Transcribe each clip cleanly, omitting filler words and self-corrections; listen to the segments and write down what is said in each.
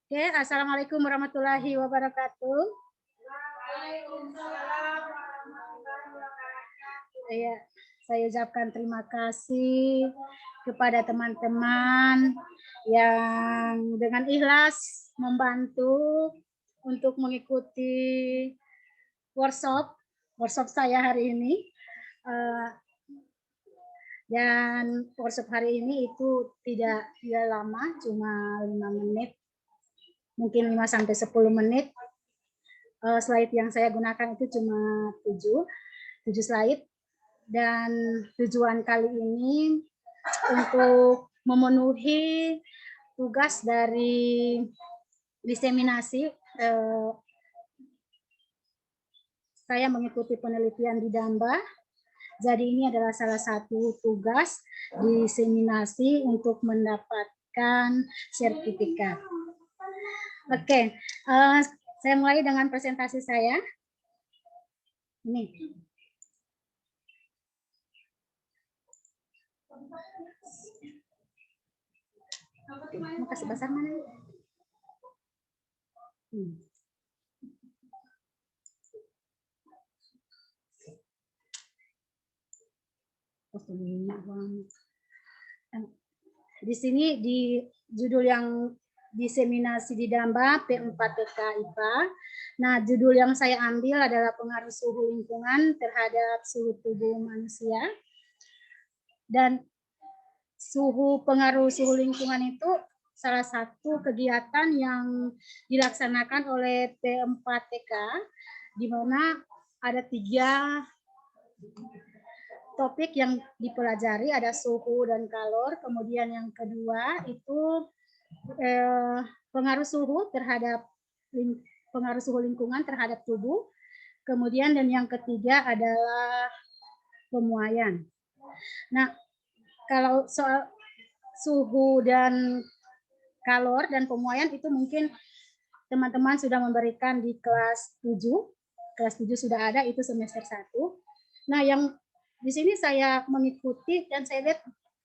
Oke, assalamualaikum warahmatullahi wabarakatuh. Waalaikumsalam. Ya, saya ucapkan terima kasih kepada teman-teman yang dengan ikhlas membantu untuk mengikuti workshop saya hari ini. Dan workshop hari ini itu tidak lama, cuma 5 menit, mungkin 5 sampai 10 menit. Slide yang saya gunakan itu cuma 7 slide, dan tujuan kali ini untuk memenuhi tugas dari diseminasi. Saya mengikuti penelitian di Damba, jadi ini adalah salah satu tugas diseminasi untuk mendapatkan sertifikat. Oke, saya mulai dengan presentasi saya. Ini. Mau kasih bahasa mana? Di sini di judul yang diseminasi di Damba P4TK IPA. Nah, judul yang saya ambil adalah pengaruh suhu lingkungan terhadap suhu tubuh manusia. Dan pengaruh suhu lingkungan itu salah satu kegiatan yang dilaksanakan oleh P4TK, di mana ada 3 topik yang dipelajari, ada suhu dan kalor. Kemudian yang kedua itu pengaruh suhu lingkungan terhadap tubuh. Kemudian dan yang ketiga adalah pemuaian. Nah, kalau soal suhu dan kalor dan pemuaian itu mungkin teman-teman sudah memberikan di kelas 7. Kelas 7 sudah ada, itu semester 1. Nah, yang di sini saya mengikuti dan saya lihat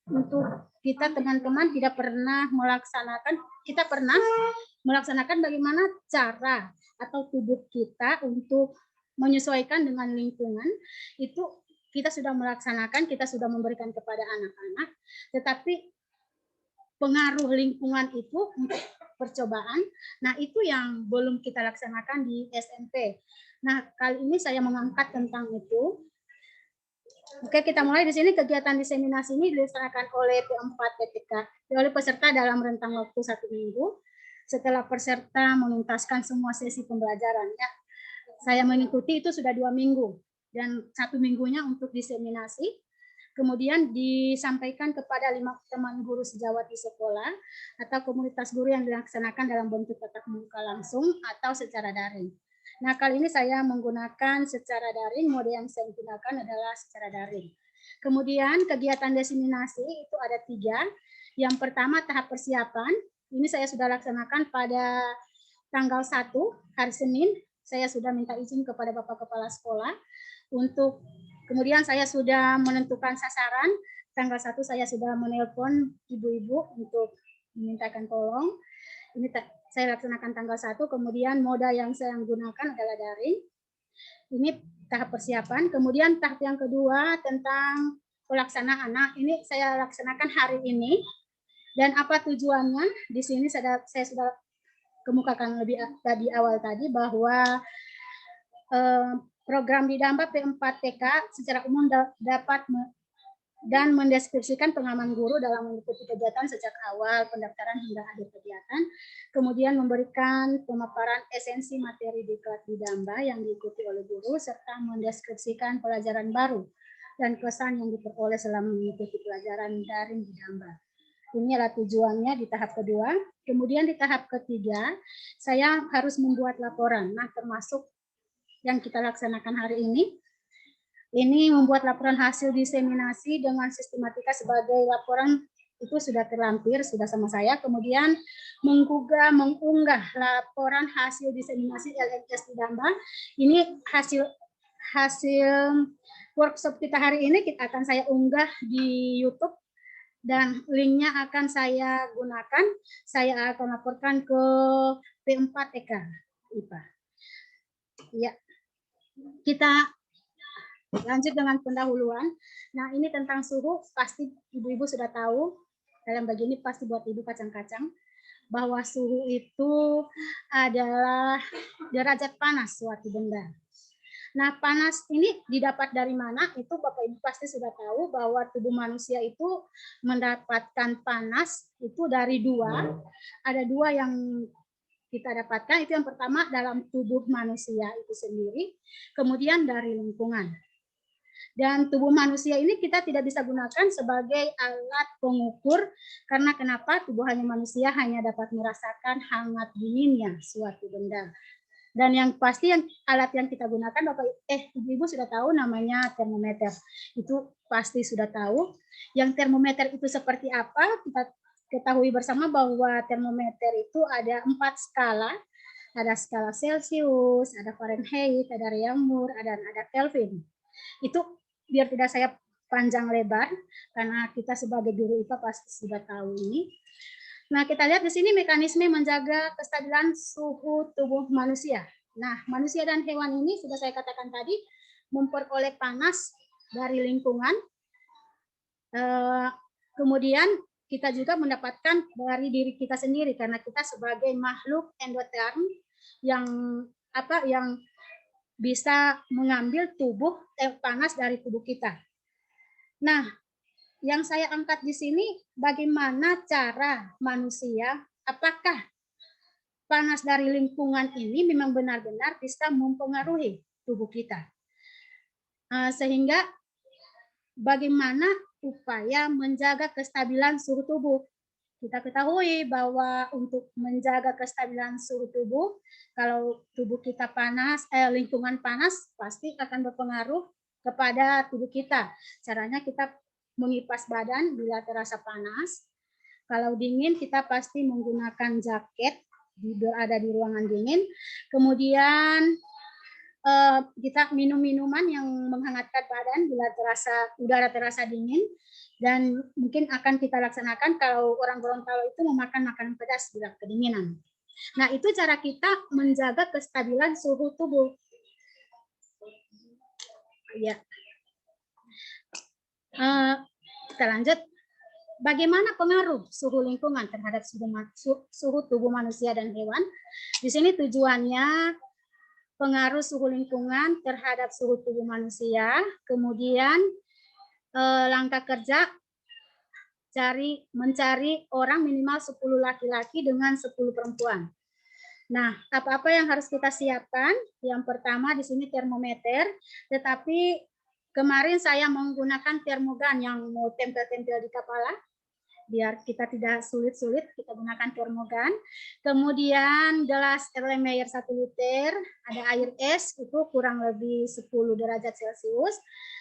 untuk kita teman-teman tidak pernah melaksanakan, kita pernah melaksanakan bagaimana cara atau tubuh kita untuk menyesuaikan dengan lingkungan. Itu kita sudah melaksanakan, kita sudah memberikan kepada anak-anak, tetapi pengaruh lingkungan itu untuk percobaan, nah itu yang belum kita laksanakan di SMP. Nah, kali ini saya mengangkat tentang itu. Oke, kita mulai di sini. Kegiatan diseminasi ini dilaksanakan oleh P4TK, oleh peserta dalam rentang waktu 1 minggu. Setelah peserta menuntaskan semua sesi pembelajarannya, saya mengikuti itu sudah 2 minggu, dan 1 minggunya untuk diseminasi. Kemudian disampaikan kepada 5 teman guru sejawat di sekolah atau komunitas guru yang dilaksanakan dalam bentuk tatap muka langsung atau secara daring. Nah, kali ini saya menggunakan secara daring, mode yang saya gunakan adalah secara daring. Kemudian kegiatan diseminasi itu ada 3. Yang pertama tahap persiapan, ini saya sudah laksanakan pada tanggal 1, hari Senin. Saya sudah minta izin kepada Bapak Kepala Sekolah untuk, kemudian saya sudah menentukan sasaran. Tanggal 1 saya sudah menelpon ibu-ibu untuk memintakan tolong. Ini saya laksanakan tanggal 1, kemudian moda yang saya gunakan adalah daring. Ini tahap persiapan. Kemudian tahap yang kedua tentang pelaksanaan. Nah, ini saya laksanakan hari ini. Dan apa tujuannya? Di sini saya sudah kemukakan lebih tadi awal tadi bahwa program di Damba P4TK secara umum dapat dan mendeskripsikan pengalaman guru dalam mengikuti kegiatan sejak awal pendaftaran hingga akhir kegiatan, kemudian memberikan pemaparan esensi materi di kelas di Damba yang diikuti oleh guru, serta mendeskripsikan pelajaran baru dan kesan yang diperoleh selama mengikuti pelajaran daring di Damba. Ini adalah tujuannya di tahap kedua. Kemudian di tahap ketiga, saya harus membuat laporan. Nah, termasuk yang kita laksanakan hari ini membuat laporan hasil diseminasi dengan sistematika sebagai laporan itu sudah terlampir, sudah sama saya. Kemudian mengunggah laporan hasil diseminasi LMS di Damba. Ini hasil workshop kita hari ini akan saya unggah di YouTube dan linknya akan saya gunakan. Saya akan laporkan ke P4 TK IPA. Ya, kita lanjut dengan pendahuluan. Nah, ini tentang suhu, pasti ibu-ibu sudah tahu. Dalam bagian ini pasti buat ibu kacang-kacang bahwa suhu itu adalah derajat panas suatu benda. Nah, panas ini didapat dari mana? Itu Bapak Ibu pasti sudah tahu bahwa tubuh manusia itu mendapatkan panas itu dari dua. Ada dua yang kita dapatkan. Itu yang pertama dalam tubuh manusia itu sendiri, kemudian dari lingkungan. Dan tubuh manusia ini kita tidak bisa gunakan sebagai alat pengukur, karena kenapa? Tubuh manusia hanya dapat merasakan hangat dinginnya suatu benda. Dan yang pasti yang alat yang kita gunakan, Bapak Ibu sudah tahu namanya termometer. Itu pasti sudah tahu. Yang termometer itu seperti apa? Kita ketahui bersama bahwa termometer itu ada 4 skala. Ada skala Celcius, ada Fahrenheit, ada Reaumur, ada Kelvin. Itu biar tidak saya panjang lebar, karena kita sebagai guru IPA pasti sudah tahu ini. Nah, kita lihat di sini mekanisme menjaga kestabilan suhu tubuh manusia. Nah, manusia dan hewan ini sudah saya katakan tadi, memperoleh panas dari lingkungan. Kemudian kita juga mendapatkan dari diri kita sendiri, karena kita sebagai makhluk endoterm yang bisa mengambil panas dari tubuh kita. Nah, yang saya angkat di sini, bagaimana cara manusia, apakah panas dari lingkungan ini memang benar-benar bisa mempengaruhi tubuh kita. Sehingga bagaimana upaya menjaga kestabilan suhu tubuh. Kita ketahui bahwa untuk menjaga kestabilan suhu tubuh, kalau tubuh kita panas, lingkungan panas, pasti akan berpengaruh kepada tubuh kita. Caranya kita mengipas badan bila terasa panas. Kalau dingin, kita pasti menggunakan jaket, ada di ruangan dingin. Kemudian kita minum minuman yang menghangatkan badan bila udara terasa dingin. Dan mungkin akan kita laksanakan kalau orang Gorontalo itu memakan makanan pedas bila kedinginan. Nah, itu cara kita menjaga kestabilan suhu tubuh. Ya. Kita lanjut. Bagaimana pengaruh suhu lingkungan terhadap suhu tubuh manusia dan hewan? Di sini tujuannya pengaruh suhu lingkungan terhadap suhu tubuh manusia, kemudian langkah kerja mencari orang minimal 10 laki-laki dengan 10 perempuan. Nah, apa-apa yang harus kita siapkan? Yang pertama di sini termometer, tetapi kemarin saya menggunakan termogan yang mau tempel-tempel di kepala, biar kita tidak sulit-sulit, kita gunakan termogan. Kemudian gelas Erlenmeyer 1 liter, ada air es, itu kurang lebih 10 derajat Celcius.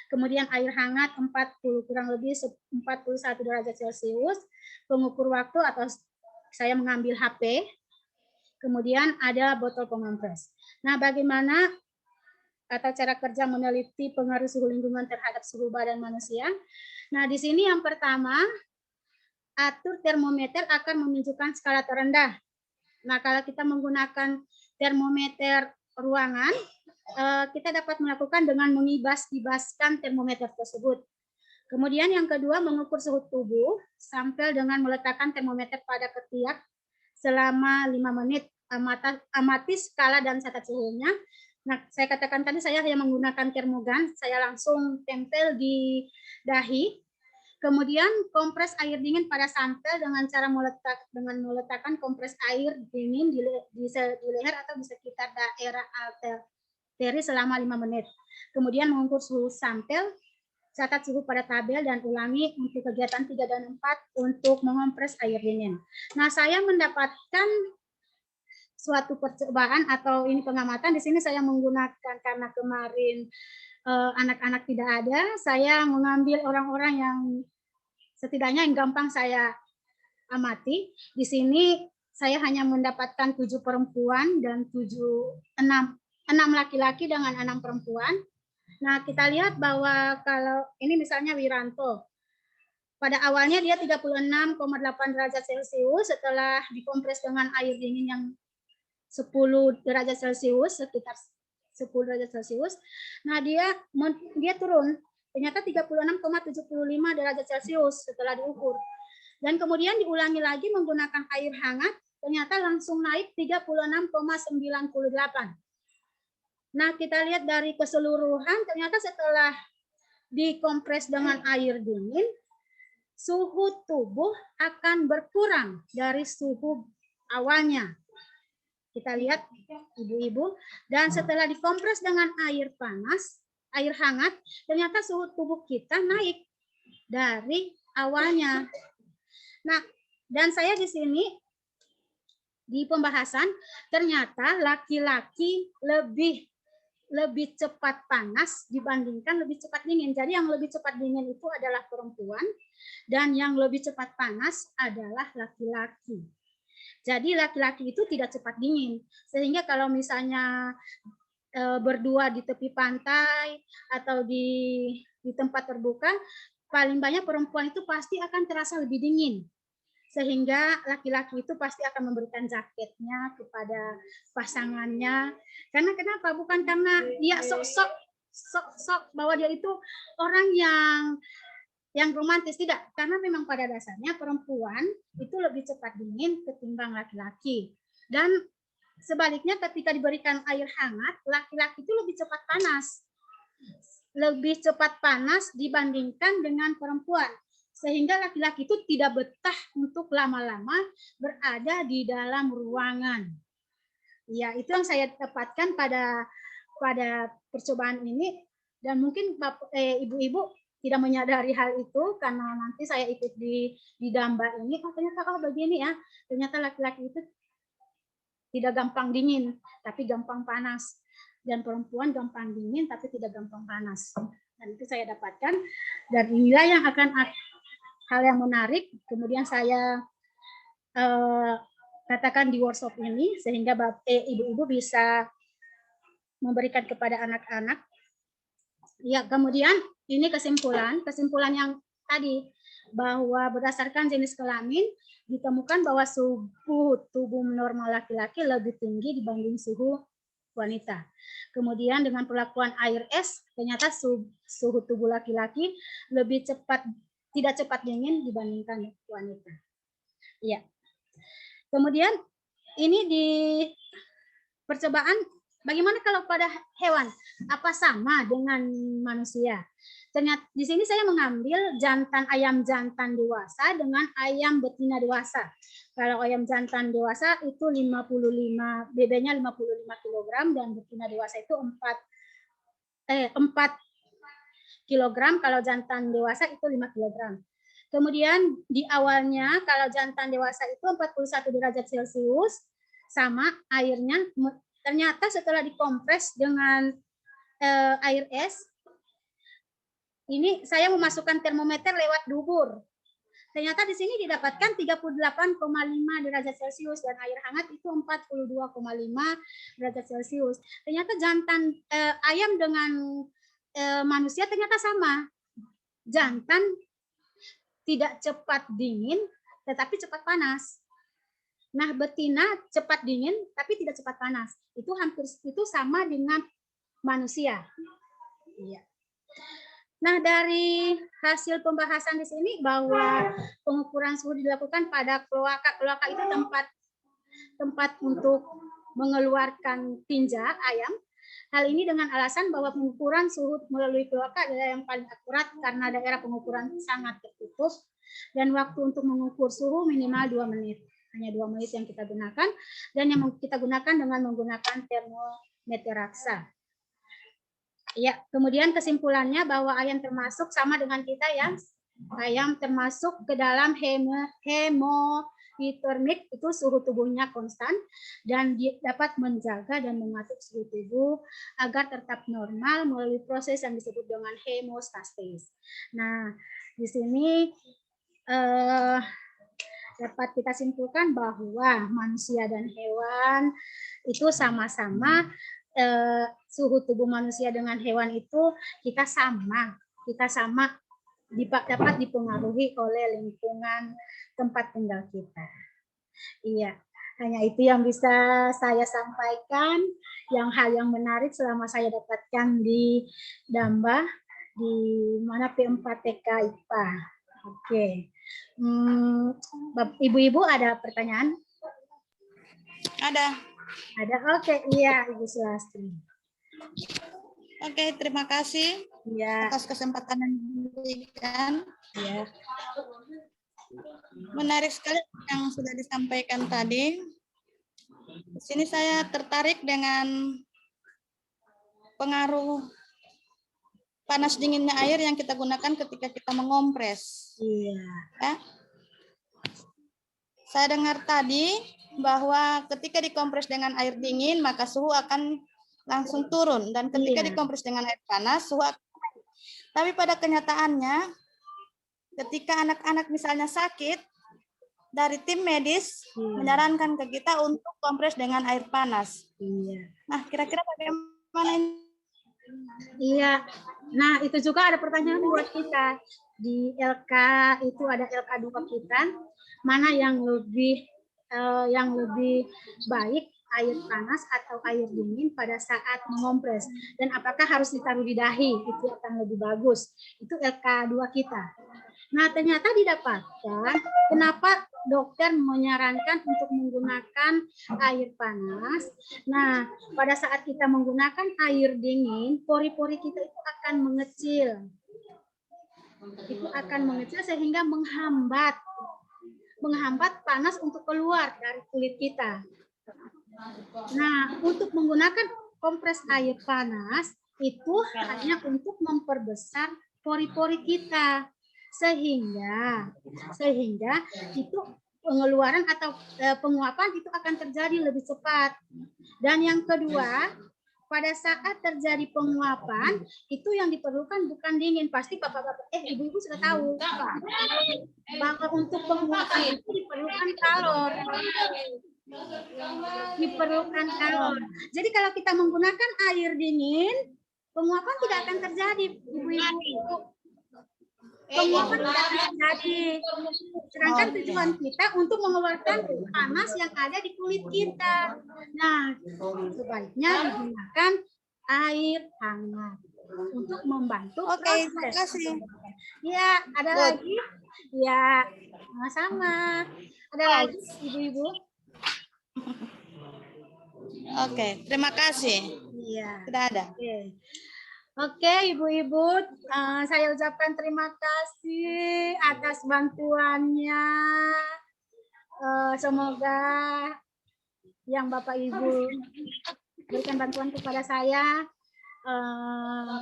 Kemudian air hangat kurang lebih 41 derajat Celcius. Pengukur waktu atau saya mengambil HP. Kemudian ada botol pengompres. Nah, bagaimana atau cara kerja meneliti pengaruh suhu lingkungan terhadap suhu badan manusia? Nah, di sini yang pertama, atur termometer akan menunjukkan skala terendah. Nah, kalau kita menggunakan termometer ruangan, kita dapat melakukan dengan mengibas-ibaskan termometer tersebut. Kemudian yang kedua, mengukur suhu tubuh, sampel dengan meletakkan termometer pada ketiak selama 5 menit. Amati skala dan catat suhunya. Nah, saya katakan tadi saya hanya menggunakan termogan, saya langsung tempel di dahi. Kemudian kompres air dingin pada sampel dengan cara meletakkan kompres air dingin di leher atau di sekitar daerah arteri selama 5 menit. Kemudian mengukur suhu sampel, catat suhu pada tabel, dan ulangi untuk kegiatan 3 dan 4 untuk mengompres air dingin. Nah, saya mendapatkan suatu percobaan atau ini pengamatan. Di sini saya menggunakan, karena kemarin anak-anak tidak ada, saya mengambil orang-orang yang setidaknya yang gampang saya amati. Di sini saya hanya mendapatkan 7 perempuan dan 6 laki-laki dengan 6 perempuan. Nah, kita lihat bahwa kalau ini misalnya Wiranto, pada awalnya dia 36,8 derajat Celcius, setelah dikompres dengan air dingin yang 10 derajat Celcius, sekitar 10 derajat Celcius. Nah, dia turun. Ternyata 36,75 derajat Celcius setelah diukur. Dan kemudian diulangi lagi menggunakan air hangat, ternyata langsung naik 36,98. Nah, kita lihat dari keseluruhan, ternyata setelah dikompres dengan air dingin, suhu tubuh akan berkurang dari suhu awalnya. Kita lihat ibu-ibu, dan setelah dikompres dengan air panas, air hangat, ternyata suhu tubuh kita naik dari awalnya. Nah, dan saya di sini di pembahasan ternyata laki-laki lebih cepat panas dibandingkan lebih cepat dingin. Jadi yang lebih cepat dingin itu adalah perempuan dan yang lebih cepat panas adalah laki-laki. Jadi laki-laki itu tidak cepat dingin. Sehingga kalau misalnya berdua di tepi pantai atau di tempat terbuka, paling banyak perempuan itu pasti akan terasa lebih dingin. Sehingga laki-laki itu pasti akan memberikan jaketnya kepada pasangannya. Karena kenapa? Bukan karena dia sok bahwa dia itu orang yang romantis, tidak, karena memang pada dasarnya perempuan itu lebih cepat dingin ketimbang laki-laki. Dan sebaliknya ketika diberikan air hangat, laki-laki itu lebih cepat panas. Lebih cepat panas dibandingkan dengan perempuan. Sehingga laki-laki itu tidak betah untuk lama-lama berada di dalam ruangan. Ya, itu yang saya dapatkan pada percobaan ini, dan mungkin ibu-ibu tidak menyadari hal itu karena nanti saya ikut di Damba ini, ternyata begini ya, ternyata laki-laki itu tidak gampang dingin tapi gampang panas, dan perempuan gampang dingin tapi tidak gampang panas. Dan itu saya dapatkan, dan inilah yang akan hal yang menarik kemudian saya katakan di workshop ini, sehingga ibu-ibu bisa memberikan kepada anak-anak. Ya, kemudian ini kesimpulan yang tadi, bahwa berdasarkan jenis kelamin ditemukan bahwa suhu tubuh normal laki-laki lebih tinggi dibanding suhu wanita. Kemudian dengan perlakuan air es, ternyata suhu tubuh laki-laki lebih tidak cepat dingin dibandingkan wanita. Ya. Kemudian ini di percobaan, bagaimana kalau pada hewan? Apa sama dengan manusia? Ternyata di sini saya mengambil ayam jantan dewasa dengan ayam betina dewasa. Kalau ayam jantan dewasa itu 55, BB-nya 55 kg dan betina dewasa itu 4 kg, kalau jantan dewasa itu 5 kg. Kemudian di awalnya kalau jantan dewasa itu 41 derajat Celcius sama airnya. Ternyata setelah dikompres dengan air es, ini saya memasukkan termometer lewat dubur. Ternyata di sini didapatkan 38,5 derajat Celcius dan air hangat itu 42,5 derajat Celcius. Ternyata jantan ayam dengan manusia ternyata sama. Jantan tidak cepat dingin tetapi cepat panas. Nah, betina cepat dingin tapi tidak cepat panas. Itu hampir sama dengan manusia. Iya. Nah, dari hasil pembahasan di sini bahwa pengukuran suhu dilakukan pada kloaka. Kloaka itu tempat untuk mengeluarkan tinja ayam. Hal ini dengan alasan bahwa pengukuran suhu melalui kloaka adalah yang paling akurat karena daerah pengukuran sangat tertutup dan waktu untuk mengukur suhu minimal 2 menit. Hanya 2 menit yang kita gunakan, dan yang kita gunakan dengan menggunakan termometer raksa. Ya, kemudian kesimpulannya bahwa ayam termasuk sama dengan kita ya. Ayam termasuk ke dalam hemoditermik, itu suhu tubuhnya konstan dan dapat menjaga dan mengatur suhu tubuh agar tetap normal melalui proses yang disebut dengan hemostasis. Nah, di sini dapat kita simpulkan bahwa manusia dan hewan itu sama-sama suhu tubuh manusia dengan hewan itu kita sama dapat dipengaruhi oleh lingkungan tempat tinggal kita. Iya, hanya itu yang bisa saya sampaikan, hal yang menarik selama saya dapatkan di Damba, di mana P4TK IPA. Oke. Ibu-ibu ada pertanyaan? Ada. Ada, oke. Iya, Ibu Sulastri. Oke, terima kasih atas kesempatan yang diberikan. Ya. Menarik sekali yang sudah disampaikan tadi. Di sini saya tertarik dengan pengaruh panas dinginnya air yang kita gunakan ketika kita mengompres. Iya. Ya. Saya dengar tadi bahwa ketika dikompres dengan air dingin maka suhu akan langsung turun, dan ketika dikompres dengan air panas suhu akan naik. Tapi pada kenyataannya ketika anak-anak misalnya sakit, dari tim medis menyarankan ke kita untuk kompres dengan air panas. Iya. Nah, kira-kira bagaimana ini? Iya. Nah, itu juga ada pertanyaan buat kita. Di LK itu ada LK2 kita, mana yang lebih baik, air panas atau air dingin pada saat mengompres, dan apakah harus ditaruh di dahi, itu akan lebih bagus. Itu LK2 kita. Nah, ternyata didapatkan kenapa dokter menyarankan untuk menggunakan air panas. Nah, pada saat kita menggunakan air dingin, pori-pori kita itu akan mengecil. Itu akan mengecil sehingga menghambat panas untuk keluar dari kulit kita. Nah, untuk menggunakan kompres air panas itu hanya untuk memperbesar pori-pori kita, sehingga itu pengeluaran atau penguapan itu akan terjadi lebih cepat. Dan yang kedua, pada saat terjadi penguapan itu yang diperlukan bukan dingin. Pasti bapak-bapak, ibu-ibu sudah tahu bahwa untuk penguapan itu diperlukan kalor. Jadi kalau kita menggunakan air dingin, penguapan tidak akan terjadi, ibu-ibu. Penguapan tidak akan terjadi. Sedangkan tujuan kita untuk mengeluarkan panas yang ada di kulit kita. Nah, sebaiknya digunakan air hangat untuk membantu proses. Terima kasih. Ya, ada lagi? Ya, sama-sama. Ada lagi, ibu-ibu? Oke, terima kasih. Iya. Sudah ada. Oke, ibu-ibu, saya ucapkan terima kasih atas bantuannya. Semoga yang Bapak Ibu berikan bantuan kepada saya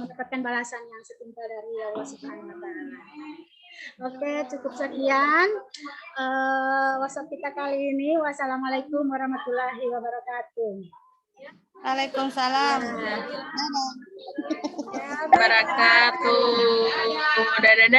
mendapatkan balasan yang setimpal dari Allah Subhanahu wa Ta'ala. Oke, cukup sekian WhatsApp kita kali ini. Wassalamualaikum warahmatullahi wabarakatuh. Waalaikumsalam. Wabarakatuh. Dadah.